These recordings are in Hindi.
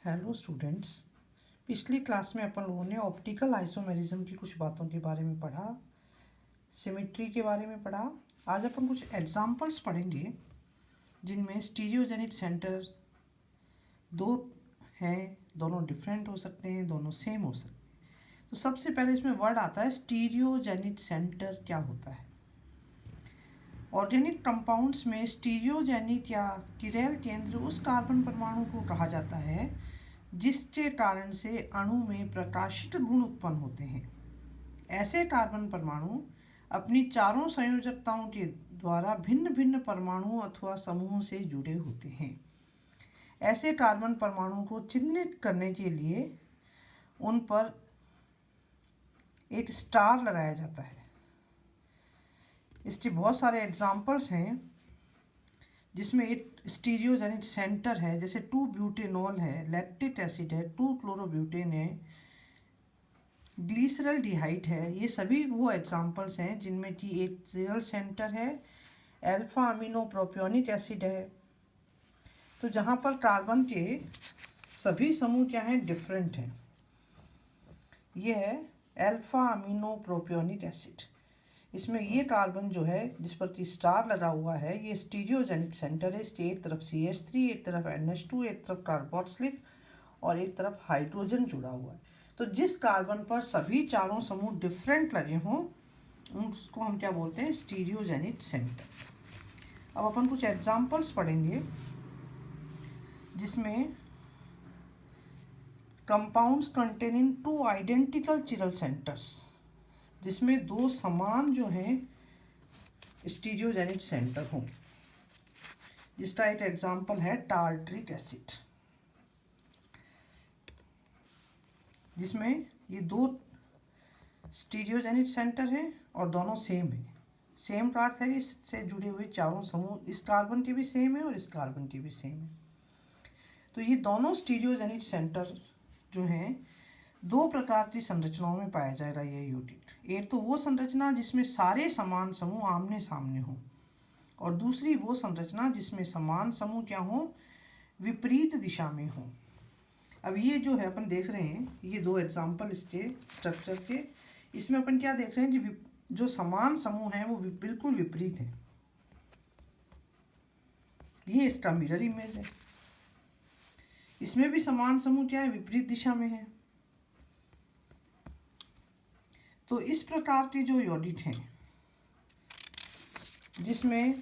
Hello students. पिछली क्लास में अपन लोगों ने ऑप्टिकल आइसोमेरिज्म की कुछ बातों के बारे में पढ़ा, सिमेट्री के बारे में पढ़ा। आज अपन कुछ एग्जांपल्स पढ़ेंगे जिनमें स्टीरियोजेनिक सेंटर दो हैं, दोनों डिफरेंट हो सकते हैं, दोनों सेम हो सकते हैं। तो सबसे पहले इसमें वर्ड आता है स्टीरियोजेनिक सेंटर। क्या होता है? ऑर्गेनिक कंपाउंड्स में स्टीरियोजेनिक या किरैल केंद्र उस कार्बन परमाणु को कहा जाता है जिसके कारण से अणु में प्रकाशित गुण उत्पन्न होते हैं। ऐसे कार्बन परमाणु अपनी चारों संयोजकताओं के द्वारा भिन्न भिन्न परमाणुओं अथवा समूहों से जुड़े होते हैं। ऐसे कार्बन परमाणुओं को चिह्नित करने के लिए उन पर एक स्टार लगाया जाता है। इसके बहुत सारे एग्जाम्पल्स हैं जिसमें एक स्टीरियोजेनिक सेंटर है, जैसे 2-ब्यूटेनॉल है, लैक्टिक एसिड है, 2-क्लोरोब्यूटेन है, ग्लिसरल्डिहाइड है। ये सभी वो एग्जाम्पल्स हैं जिनमें कि एक चिरल सेंटर है, अल्फा अमीनो प्रोपियोनिक एसिड है। तो जहाँ पर कार्बन के सभी समूह क्या हैं? डिफरेंट हैं। ये है अल्फा अमीनो प्रोपियोनिक एसिड। इसमें ये कार्बन जो है जिस पर कि स्टार लगा हुआ है, ये स्टीरियोजेनिक सेंटर है। इसके एक तरफ CH3, एक तरफ NH2, एक तरफ कार्बोक्सिलिक और एक तरफ हाइड्रोजन जुड़ा हुआ है। तो जिस कार्बन पर सभी चारों समूह डिफरेंट लगे हों उसको हम क्या बोलते हैं? Stereogenic centre. अब अपन कुछ एग्जाम्पल्स पढ़ेंगे जिसमें compounds containing 2 identical chiral centres, जिसमें दो समान जो हैं स्टीरियोजेनिक सेंटर हों। जिसका एक एग्जाम्पल है टार्ट्रिक एसिड, जिसमें ये दो स्टीरियोजेनिक सेंटर हैं और दोनों सेम हैं। सेम का अर्थ है कि इससे जुड़े हुए चारों समूह इस कार्बन के भी सेम है और इस कार्बन के भी सेम है। तो ये दोनों स्टीरियोजेनिक सेंटर जो हैं दो प्रकार की संरचनाओं में पाया जाएगा ये यूनिट। एक तो वो संरचना जिसमें सारे समान समूह आमने सामने हों, और दूसरी वो संरचना जिसमें समान समूह क्या हों? विपरीत दिशा में हों। अब ये जो है अपन देख रहे हैं, ये दो एग्जाम्पल इसके स्ट्रक्चर के, इसमें अपन क्या देख रहे हैं कि जो समान समूह हैं वो बिल्कुल विपरीत है। ये इसका मिरर इमेज है। इसमें भी समान समूह क्या है? विपरीत दिशा में है। तो इस प्रकार के जो यौगिक हैं जिसमें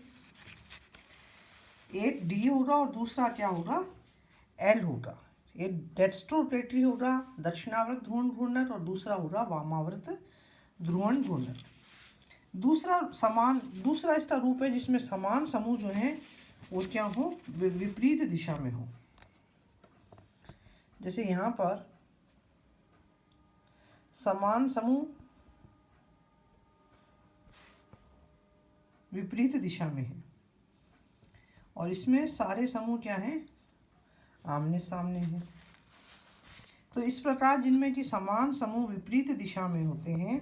एक D होगा और दूसरा क्या होगा? L होगा। एक डेक्स्ट्रोरोटेटरी होगा, दक्षिणावर्त ध्रुवण घूर्णक, और दूसरा होगा वामावर्त ध्रुवण घूर्णक। दूसरा इसका रूप है जिसमें समान समूह जो हैं वो क्या हो? विपरीत दिशा में हो। जैसे यहाँ पर समान समूह विपरीत दिशा में है और इसमें सारे समूह क्या हैं? आमने सामने हैं। तो इस प्रकार जिनमें कि समान समूह विपरीत दिशा में होते हैं,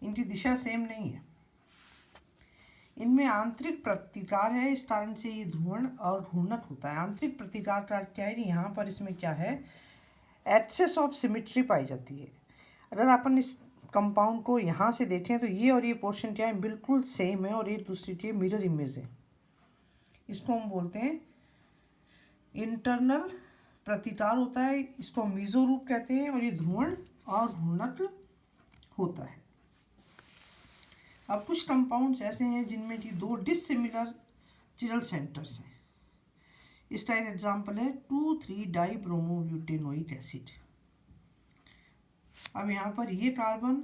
इनकी दिशा सेम नहीं है। इनमें आंतरिक प्रतिकार है, इस कारण से ये ध्रुवण और घूर्णक होता है। आंतरिक प्रतिकार का क्या है? यहाँ पर इसमें क्या है? एक्सेस ऑफ सिमेट्री पाई जाती है। अगर अपन इस कंपाउंड को यहाँ से देखें तो ये और ये पोर्शन क्या है? बिल्कुल सेम है और एक दूसरे के मिरर इमेज है। इसको हम बोलते हैं इंटरनल प्रतिकार होता है, इसको मीजो रूप कहते हैं, और ये ध्रुवण और घूर्णक होता है। अब कुछ कंपाउंड्स ऐसे हैं जिनमें कि दो डिसिमिलर चिरल सेंटर्स हैं। इसका एक एग्जाम्पल है 2,3-डाइब्रोमोब्यूटेनोइक एसिड। अब यहाँ पर ये कार्बन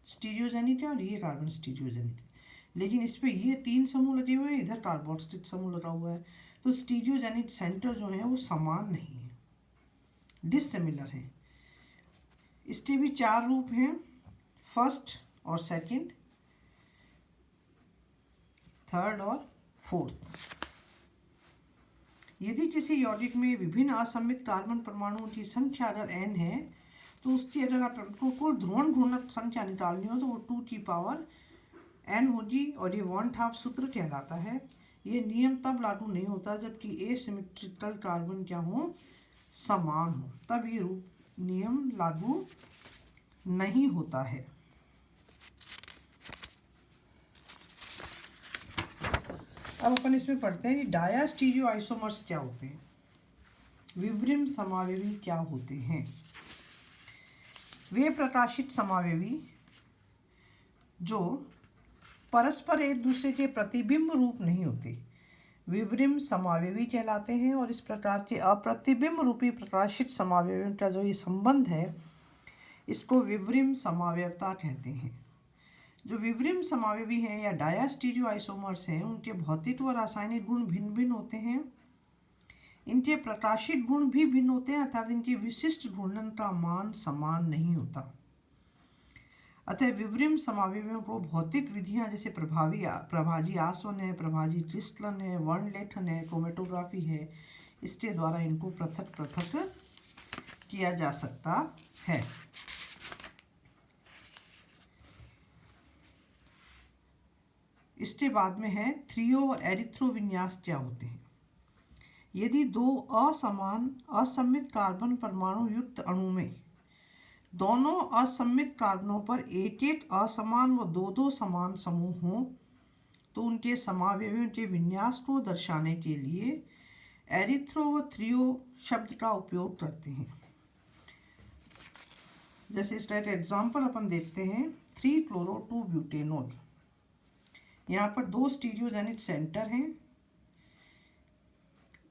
स्टीरियोजेनिक है और ये कार्बन स्टीरियोजेनिक है, लेकिन इस पर ये 3 समूह लगे हुए हैं, इधर कार्बोक्सिलिक समूह लगा हुआ है। तो स्टीरियोजेनिक सेंटर जो है वो समान नहीं है, डिसिमिलर है। इसके भी 4 रूप हैं, फर्स्ट और सेकंड, थर्ड और फोर्थ। यदि किसी यौगिक में विभिन्न असममित कार्बन परमाणुओं की संख्या अगर n है तो उसकी अगर आपको कुल ध्रुवण घूर्णक संख्या निकालनी हो तो वो 2 की पावर n होगी, और ये 1/2 सूत्र कहलाता है। ये नियम तब लागू नहीं होता जबकि एसिमेट्रिकल कार्बन क्या हो, समान हो, तब ये नियम लागू नहीं होता है। अब अपन इसमें पढ़ते हैं कि डायास्टीरियो आइसोमर्स क्या होते हैं, विवृम समावयवी क्या होते हैं। वे प्रकाशित समावयवी जो परस्पर एक दूसरे के प्रतिबिंब रूप नहीं होते विवृम समावयवी कहलाते हैं, और इस प्रकार के अप्रतिबिंब रूपी प्रकाशित समावयवियों का जो ये संबंध है इसको विवृम समावयवता कहते हैं। जो विवृम समावयवी हैं या डायास्टीरियो आइसोमर्स हैं उनके भौतिक व रासायनिक गुण भिन्न भिन्न होते हैं, इनके प्रकाशित गुण भी भिन्न होते हैं, अर्थात इनकी विशिष्ट घूर्णन का मान समान नहीं होता। अतः विवृम समावयवियों को भौतिक विधियां जैसे प्रभाजी आसवन है, प्रभाजी क्रिस्टलन है, वर्णलेखन है, क्रोमेटोग्राफी है, इसके द्वारा इनको पृथक पृथक किया जा सकता है। इसके बाद में है थ्रियो और एरिथ्रो विन्यास क्या होते हैं। यदि दो असमान असममित कार्बन परमाणु युक्त अणु में दोनों असममित कार्बनों पर एक एक असमान व दो दो समान समूह हों तो उनके समावयवियों के विन्यास को दर्शाने के लिए एरिथ्रो व थ्रियो शब्द का उपयोग करते हैं। जैसे इसका एक एग्जाम्पल अपन देखते हैं 3-chloro-2-butanol। यहाँ पर दो स्टीरियोजेनिक सेंटर हैं।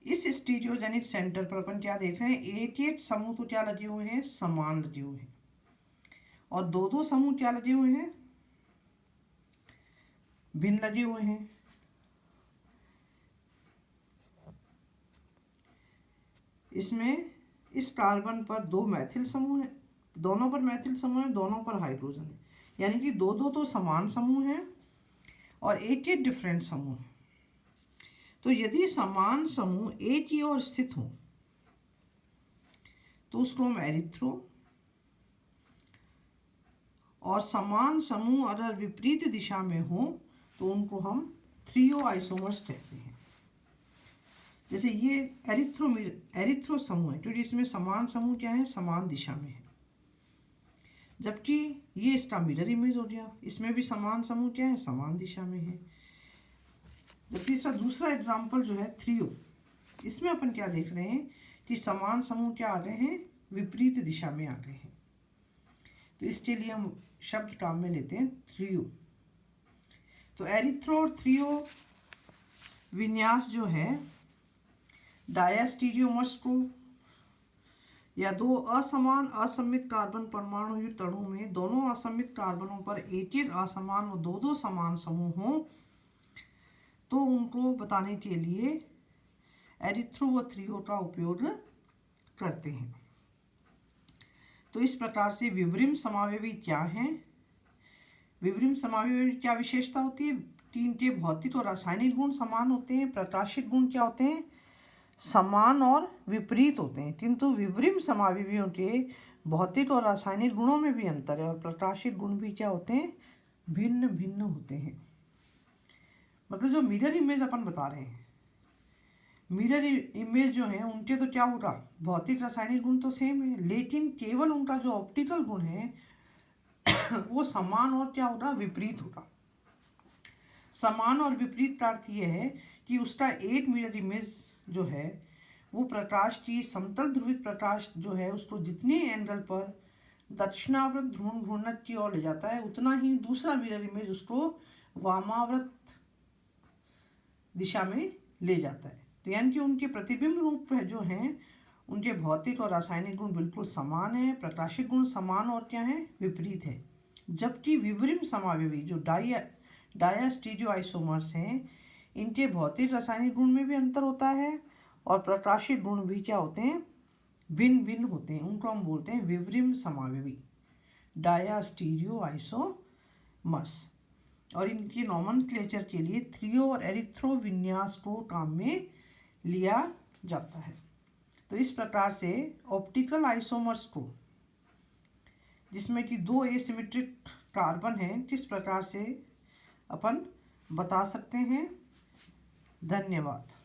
इस स्टीरियोजेनिक सेंटर पर अपन क्या देख रहे हैं, एक एक समूह तो क्या लगे हुए हैं, समान लगे हुए हैं, और दो दो समूह क्या लगे हुए हैं, भिन्न लगे हुए हैं। इसमें इस कार्बन पर दो मैथिल समूह हैं, दोनों पर मैथिल समूह है, दोनों पर हाइड्रोजन है, यानी कि दो दो तो समान समूह हैं और एक एक डिफरेंट समूह है। तो यदि समान समूह एक ही ओर स्थित हो तो उसको हम एरिथ्रो, और समान समूह अगर विपरीत दिशा में हो तो उनको हम थ्रियो आइसोमर्स कहते हैं। जैसे ये एरिथ्रो समूह है क्योंकि इसमें समान समूह क्या है, समान दिशा में है, जबकि ये इसका मिरर इमेज हो गया, इसमें भी समान समूह क्या है, समान दिशा में है। जबकि इसका दूसरा एग्जाम्पल जो है थ्रियो, इसमें अपन क्या देख रहे हैं कि समान समूह क्या आ गए हैं, विपरीत दिशा में आ गए हैं। तो इसके लिए हम शब्द काम में लेते हैं थ्रियो। तो एरिथ्रो और थ्रियो विन्यास जो है डायास्टीरियोमर्स को या दो असमान असममित कार्बन परमाणु युक्त अणु में दोनों असममित कार्बनों पर एक एक असमान व दो दो समान समूह हों तो उनको बताने के लिए एरिथ्रो व थ्रियो का उपयोग करते हैं। तो इस प्रकार से विवृम समावयवी क्या हैं, विवृम समावयवी क्या विशेषता होती है, तीन के भौतिक और रासायनिक गुण समान होते हैं, प्रकाशिक गुण क्या होते हैं, समान और विपरीत होते हैं, किंतु विवृम समावयवियों के भौतिक और रासायनिक गुणों में भी अंतर है और प्रकाशिक गुण भी क्या होते हैं, भिन्न भिन्न होते हैं। मतलब जो मिरर इमेज अपन बता रहे हैं, मिरर इमेज जो है उनके तो क्या होगा, भौतिक रासायनिक गुण तो सेम है, लेकिन केवल उनका जो ऑप्टिकल गुण है वो समान और क्या होगा, विपरीत होगा। समान और विपरीत का अर्थ ये है कि उसका एक मिरर इमेज जो है वो प्रकाश की समतल ध्रुवित प्रकाश जो है उसको जितने एंगल पर दक्षिणावर्त ध्रुव घूर्णक की ओर ले जाता है उतना ही दूसरा मिरर इमेज उसको वामावर्त दिशा में ले जाता है। तो यानी कि उनके प्रतिबिंब रूप जो हैं उनके भौतिक और रासायनिक गुण बिल्कुल समान है, प्रकाशिक गुण समान और क्या है, विपरीत है। जबकि विवृम समावयवी जो डायास्टीरियो आइसोमर्स हैं इनके भौतिक रासायनिक गुण में भी अंतर होता है और प्रकाशिक गुण भी क्या होते हैं, भिन्न भिन्न होते हैं, उनको हम बोलते हैं विवृम समावयवी डायास्टीरियो आइसोमर्स। और इनकी नॉमेनक्लेचर के लिए थ्रियो और एरिथ्रो विन्यास को काम में लिया जाता है। तो इस प्रकार से ऑप्टिकल आइसोमर्स को, जिसमें कि दो एसिमेट्रिक कार्बन हैं, किस प्रकार से अपन बता सकते हैं धन्यवाद।